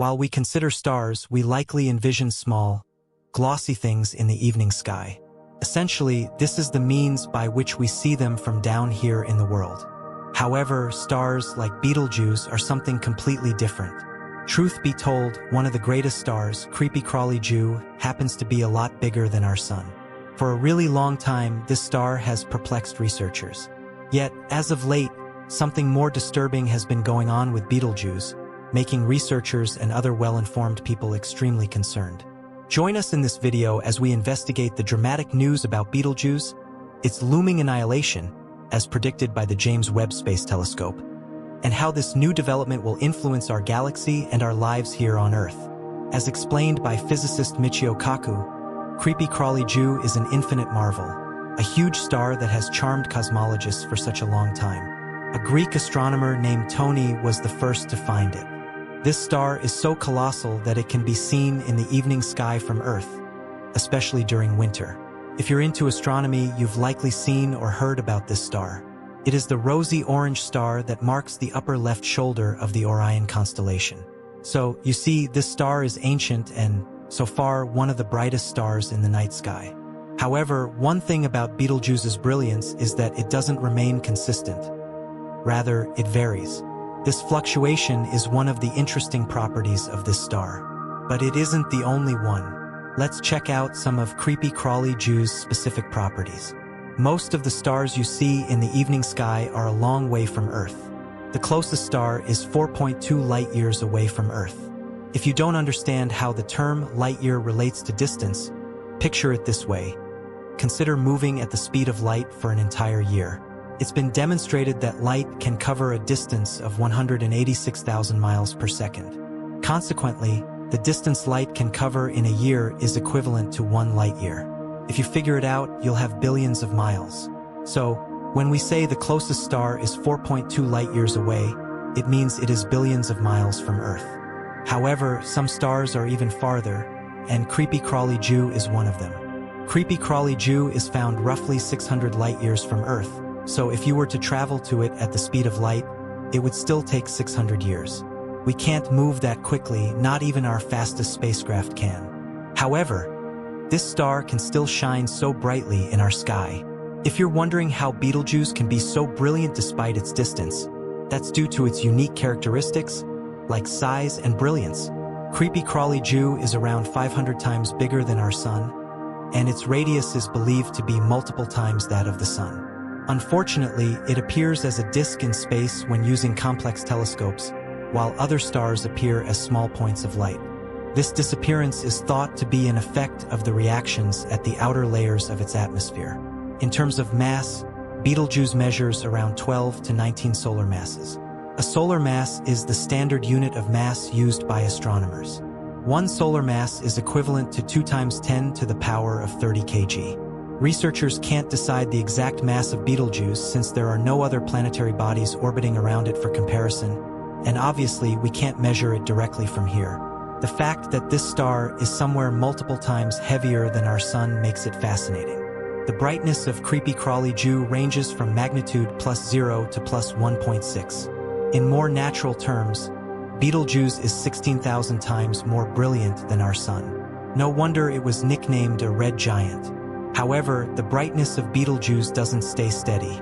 While we consider stars, we likely envision small, glossy things in the evening sky. Essentially, this is the means by which we see them from down here in the world. However, stars like Betelgeuse are something completely different. Truth be told, one of the greatest stars, Creepy Crawly Jew, happens to be a lot bigger than our sun. For a really long time, this star has perplexed researchers. Yet, as of late, something more disturbing has been going on with Betelgeuse, making researchers and other well-informed people extremely concerned. Join us in this video as we investigate the dramatic news about Betelgeuse, its looming annihilation, as predicted by the James Webb Space Telescope, and how this new development will influence our galaxy and our lives here on Earth. As explained by physicist Michio Kaku, Creepy Crawly Jew is an infinite marvel, a huge star that has charmed cosmologists for such a long time. A Greek astronomer named Tony was the first to find it. This star is so colossal that it can be seen in the evening sky from Earth, especially during winter. If you're into astronomy, you've likely seen or heard about this star. It is the rosy orange star that marks the upper left shoulder of the Orion constellation. So, you see, this star is ancient and, so far, one of the brightest stars in the night sky. However, one thing about Betelgeuse's brilliance is that it doesn't remain consistent. Rather, it varies. This fluctuation is one of the interesting properties of this star. But it isn't the only one. Let's check out some of Creepy Crawly Jew's specific properties. Most of the stars you see in the evening sky are a long way from Earth. The closest star is 4.2 light-years away from Earth. If you don't understand how the term light-year relates to distance, picture it this way. Consider moving at the speed of light for an entire year. It's been demonstrated that light can cover a distance of 186,000 miles per second. Consequently, the distance light can cover in a year is equivalent to 1 light-year. If you figure it out, you'll have billions of miles. So, when we say the closest star is 4.2 light-years away, it means it is billions of miles from Earth. However, some stars are even farther, and Creepy Crawly Jew is one of them. Creepy Crawly Jew is found roughly 600 light-years from Earth, so if you were to travel to it at the speed of light, it would still take 600 years. We can't move that quickly, not even our fastest spacecraft can. However, this star can still shine so brightly in our sky. If you're wondering how Betelgeuse can be so brilliant despite its distance, that's due to its unique characteristics, like size and brilliance. Creepy Crawly Jew is around 500 times bigger than our sun, and its radius is believed to be multiple times that of the sun. Unfortunately, it appears as a disk in space when using complex telescopes, while other stars appear as small points of light. This disappearance is thought to be an effect of the reactions at the outer layers of its atmosphere. In terms of mass, Betelgeuse measures around 12 to 19 solar masses. A solar mass is the standard unit of mass used by astronomers. One solar mass is equivalent to 2 times 10 to the power of 30 kg. Researchers can't decide the exact mass of Betelgeuse since there are no other planetary bodies orbiting around it for comparison, and obviously we can't measure it directly from here. The fact that this star is somewhere multiple times heavier than our sun makes it fascinating. The brightness of Creepy Crawly Jew ranges from magnitude +0 to +1.6. In more natural terms, Betelgeuse is 16,000 times more brilliant than our sun. No wonder it was nicknamed a red giant. However, the brightness of Betelgeuse doesn't stay steady.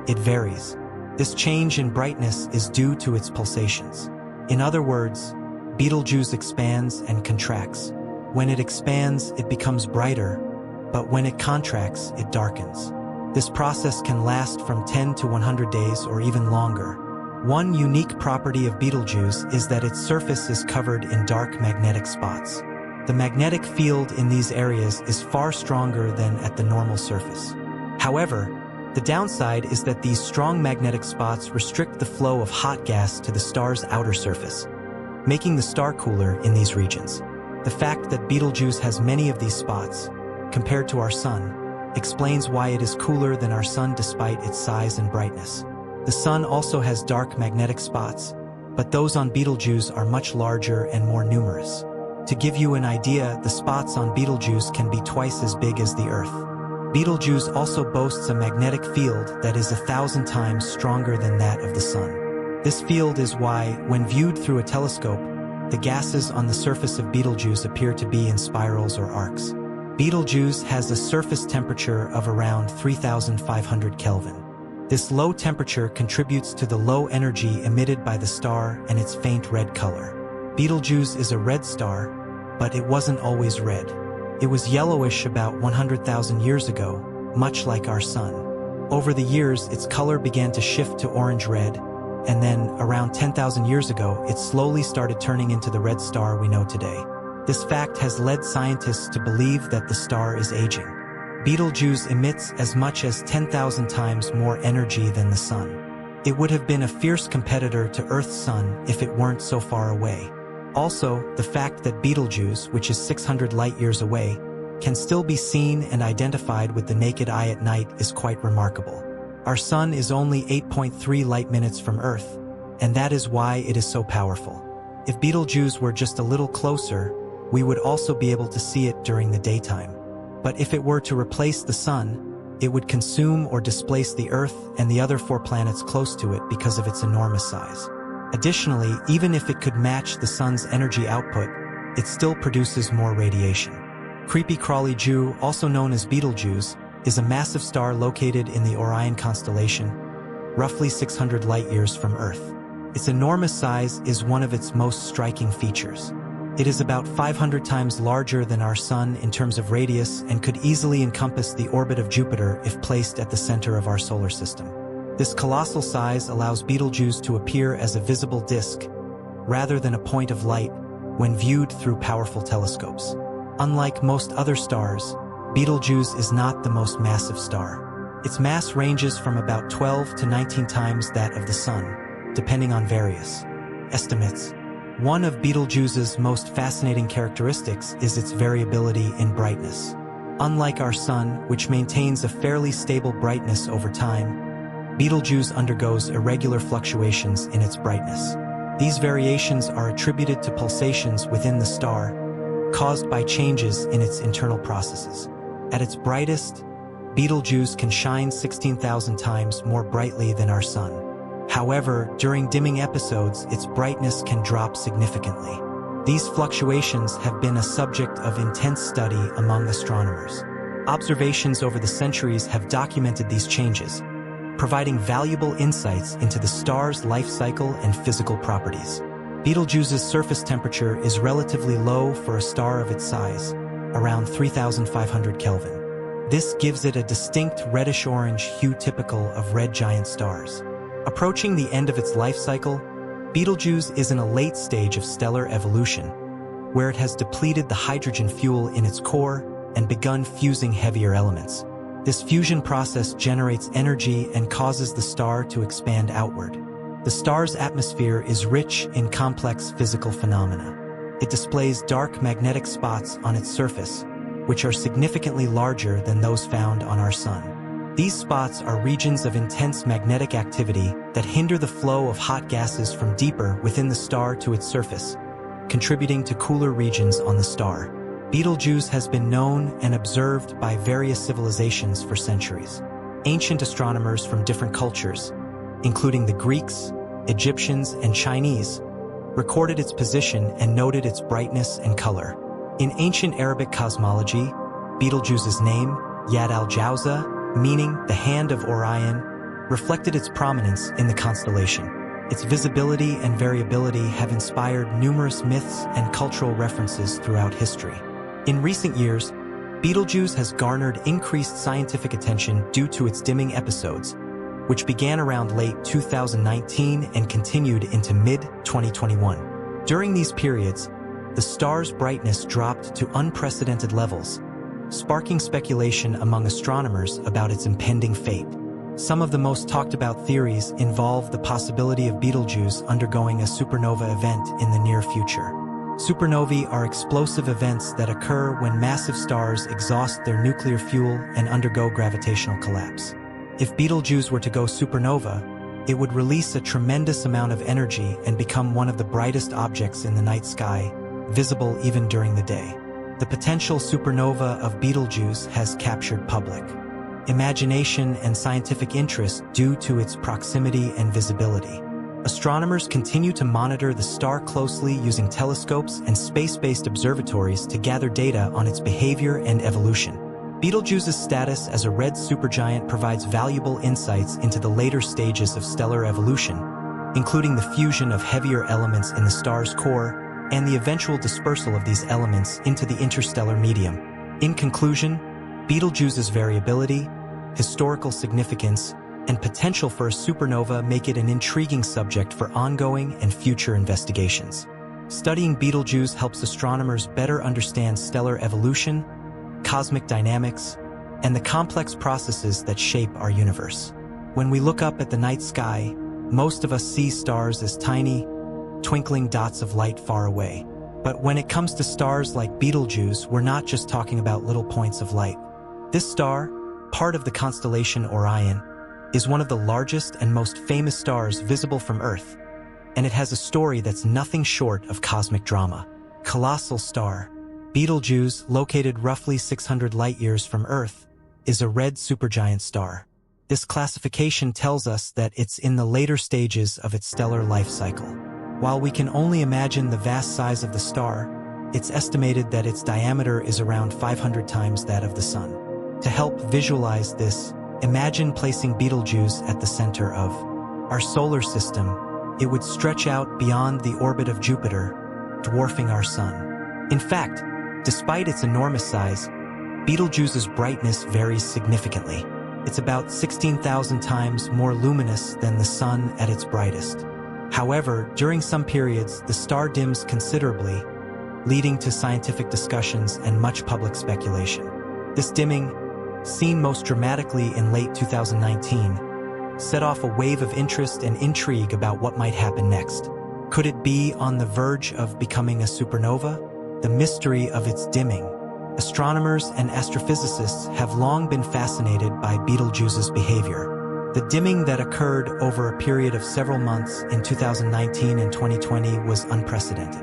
It varies. This change in brightness is due to its pulsations. In other words, Betelgeuse expands and contracts. When it expands, it becomes brighter, but when it contracts, it darkens. This process can last from 10 to 100 days or even longer. One unique property of Betelgeuse is that its surface is covered in dark magnetic spots. The magnetic field in these areas is far stronger than at the normal surface. However, the downside is that these strong magnetic spots restrict the flow of hot gas to the star's outer surface, making the star cooler in these regions. The fact that Betelgeuse has many of these spots, compared to our sun, explains why it is cooler than our sun despite its size and brightness. The sun also has dark magnetic spots, but those on Betelgeuse are much larger and more numerous. To give you an idea, the spots on Betelgeuse can be twice as big as the Earth. Betelgeuse also boasts a magnetic field that is 1,000 times stronger than that of the sun. This field is why, when viewed through a telescope, the gases on the surface of Betelgeuse appear to be in spirals or arcs. Betelgeuse has a surface temperature of around 3,500 Kelvin. This low temperature contributes to the low energy emitted by the star and its faint red color. Betelgeuse is a red star, but it wasn't always red. It was yellowish about 100,000 years ago, much like our sun. Over the years, its color began to shift to orange-red, and then, around 10,000 years ago, it slowly started turning into the red star we know today. This fact has led scientists to believe that the star is aging. Betelgeuse emits as much as 10,000 times more energy than the sun. It would have been a fierce competitor to Earth's sun if it weren't so far away. Also, the fact that Betelgeuse, which is 600 light-years away, can still be seen and identified with the naked eye at night is quite remarkable. Our sun is only 8.3 light-minutes from Earth, and that is why it is so powerful. If Betelgeuse were just a little closer, we would also be able to see it during the daytime. But if it were to replace the sun, it would consume or displace the Earth and the other 4 planets close to it because of its enormous size. Additionally, even if it could match the sun's energy output, it still produces more radiation. Creepy Crawly Jew, also known as Betelgeuse, is a massive star located in the Orion constellation, roughly 600 light-years from Earth. Its enormous size is one of its most striking features. It is about 500 times larger than our Sun in terms of radius and could easily encompass the orbit of Jupiter if placed at the center of our solar system. This colossal size allows Betelgeuse to appear as a visible disk, rather than a point of light, when viewed through powerful telescopes. Unlike most other stars, Betelgeuse is not the most massive star. Its mass ranges from about 12 to 19 times that of the Sun, depending on various estimates. One of Betelgeuse's most fascinating characteristics is its variability in brightness. Unlike our Sun, which maintains a fairly stable brightness over time, Betelgeuse undergoes irregular fluctuations in its brightness. These variations are attributed to pulsations within the star, caused by changes in its internal processes. At its brightest, Betelgeuse can shine 16,000 times more brightly than our Sun. However, during dimming episodes, its brightness can drop significantly. These fluctuations have been a subject of intense study among astronomers. Observations over the centuries have documented these changes, providing valuable insights into the star's life cycle and physical properties. Betelgeuse's surface temperature is relatively low for a star of its size, around 3,500 Kelvin. This gives it a distinct reddish-orange hue typical of red giant stars. Approaching the end of its life cycle, Betelgeuse is in a late stage of stellar evolution, where it has depleted the hydrogen fuel in its core and begun fusing heavier elements. This fusion process generates energy and causes the star to expand outward. The star's atmosphere is rich in complex physical phenomena. It displays dark magnetic spots on its surface, which are significantly larger than those found on our Sun. These spots are regions of intense magnetic activity that hinder the flow of hot gases from deeper within the star to its surface, contributing to cooler regions on the star. Betelgeuse has been known and observed by various civilizations for centuries. Ancient astronomers from different cultures, including the Greeks, Egyptians, and Chinese, recorded its position and noted its brightness and color. In ancient Arabic cosmology, Betelgeuse's name, Yad al-Jawza, meaning the hand of Orion, reflected its prominence in the constellation. Its visibility and variability have inspired numerous myths and cultural references throughout history. In recent years, Betelgeuse has garnered increased scientific attention due to its dimming episodes, which began around late 2019 and continued into mid-2021. During these periods, the star's brightness dropped to unprecedented levels, sparking speculation among astronomers about its impending fate. Some of the most talked about theories involve the possibility of Betelgeuse undergoing a supernova event in the near future. Supernovae are explosive events that occur when massive stars exhaust their nuclear fuel and undergo gravitational collapse. If Betelgeuse were to go supernova, it would release a tremendous amount of energy and become one of the brightest objects in the night sky, visible even during the day. The potential supernova of Betelgeuse has captured public imagination and scientific interest due to its proximity and visibility. Astronomers continue to monitor the star closely using telescopes and space-based observatories to gather data on its behavior and evolution. Betelgeuse's status as a red supergiant provides valuable insights into the later stages of stellar evolution, including the fusion of heavier elements in the star's core and the eventual dispersal of these elements into the interstellar medium. In conclusion, Betelgeuse's variability, historical significance, and potential for a supernova make it an intriguing subject for ongoing and future investigations. Studying Betelgeuse helps astronomers better understand stellar evolution, cosmic dynamics, and the complex processes that shape our universe. When we look up at the night sky, most of us see stars as tiny, twinkling dots of light far away. But when it comes to stars like Betelgeuse, we're not just talking about little points of light. This star, part of the constellation Orion, is one of the largest and most famous stars visible from Earth, and it has a story that's nothing short of cosmic drama. Colossal star, Betelgeuse, located roughly 600 light-years from Earth, is a red supergiant star. This classification tells us that it's in the later stages of its stellar life cycle. While we can only imagine the vast size of the star, it's estimated that its diameter is around 500 times that of the Sun. To help visualize this, imagine placing Betelgeuse at the center of our solar system. It would stretch out beyond the orbit of Jupiter, dwarfing our Sun. In fact, despite its enormous size, Betelgeuse's brightness varies significantly. It's about 16,000 times more luminous than the Sun at its brightest. However, during some periods, the star dims considerably, leading to scientific discussions and much public speculation. This dimming, seen most dramatically in late 2019, set off a wave of interest and intrigue about what might happen next. Could it be on the verge of becoming a supernova? The mystery of its dimming. Astronomers and astrophysicists have long been fascinated by Betelgeuse's behavior. The dimming that occurred over a period of several months in 2019 and 2020 was unprecedented.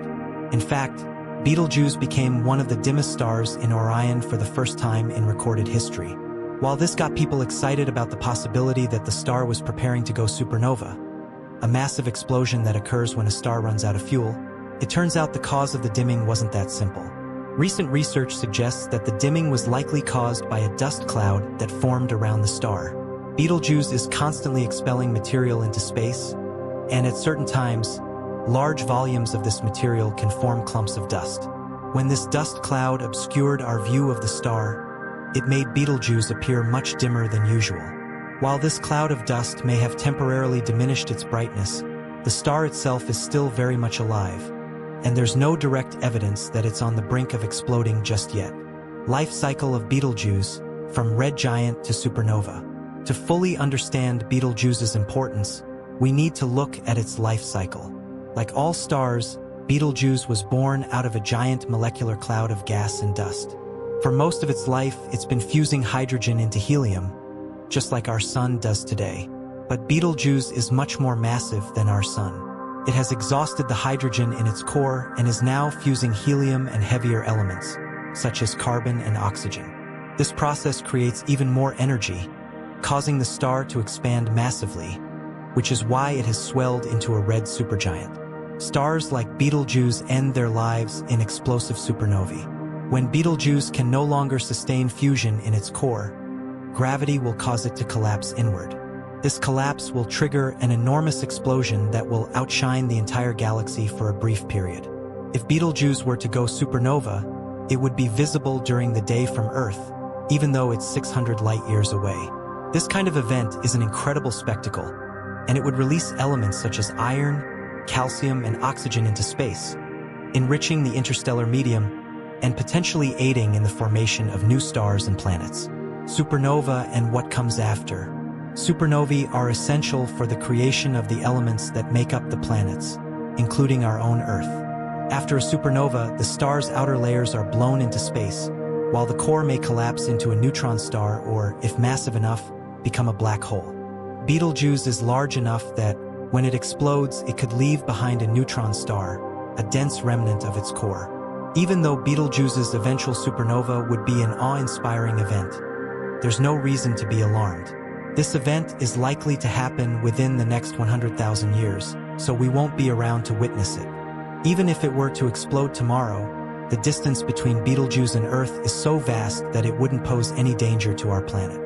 In fact, Betelgeuse became one of the dimmest stars in Orion for the first time in recorded history. While this got people excited about the possibility that the star was preparing to go supernova, a massive explosion that occurs when a star runs out of fuel, it turns out the cause of the dimming wasn't that simple. Recent research suggests that the dimming was likely caused by a dust cloud that formed around the star. Betelgeuse is constantly expelling material into space, and at certain times, large volumes of this material can form clumps of dust. When this dust cloud obscured our view of the star, it made Betelgeuse appear much dimmer than usual. While this cloud of dust may have temporarily diminished its brightness, the star itself is still very much alive, and there's no direct evidence that it's on the brink of exploding just yet. Life cycle of Betelgeuse, from red giant to supernova. To fully understand Betelgeuse's importance, we need to look at its life cycle. Like all stars, Betelgeuse was born out of a giant molecular cloud of gas and dust. For most of its life, it's been fusing hydrogen into helium, just like our Sun does today. But Betelgeuse is much more massive than our Sun. It has exhausted the hydrogen in its core and is now fusing helium and heavier elements, such as carbon and oxygen. This process creates even more energy, causing the star to expand massively, which is why it has swelled into a red supergiant. Stars like Betelgeuse end their lives in explosive supernovae. When Betelgeuse can no longer sustain fusion in its core, gravity will cause it to collapse inward. This collapse will trigger an enormous explosion that will outshine the entire galaxy for a brief period. If Betelgeuse were to go supernova, it would be visible during the day from Earth, even though it's 600 light-years away. This kind of event is an incredible spectacle, and it would release elements such as iron, calcium, and oxygen into space, enriching the interstellar medium and potentially aiding in the formation of new stars and planets. Supernova and what comes after. Supernovae are essential for the creation of the elements that make up the planets, including our own Earth. After a supernova, the star's outer layers are blown into space, while the core may collapse into a neutron star or, if massive enough, become a black hole. Betelgeuse is large enough that, when it explodes, it could leave behind a neutron star, a dense remnant of its core. Even though Betelgeuse's eventual supernova would be an awe-inspiring event, there's no reason to be alarmed. This event is likely to happen within the next 100,000 years, so we won't be around to witness it. Even if it were to explode tomorrow, the distance between Betelgeuse and Earth is so vast that it wouldn't pose any danger to our planet.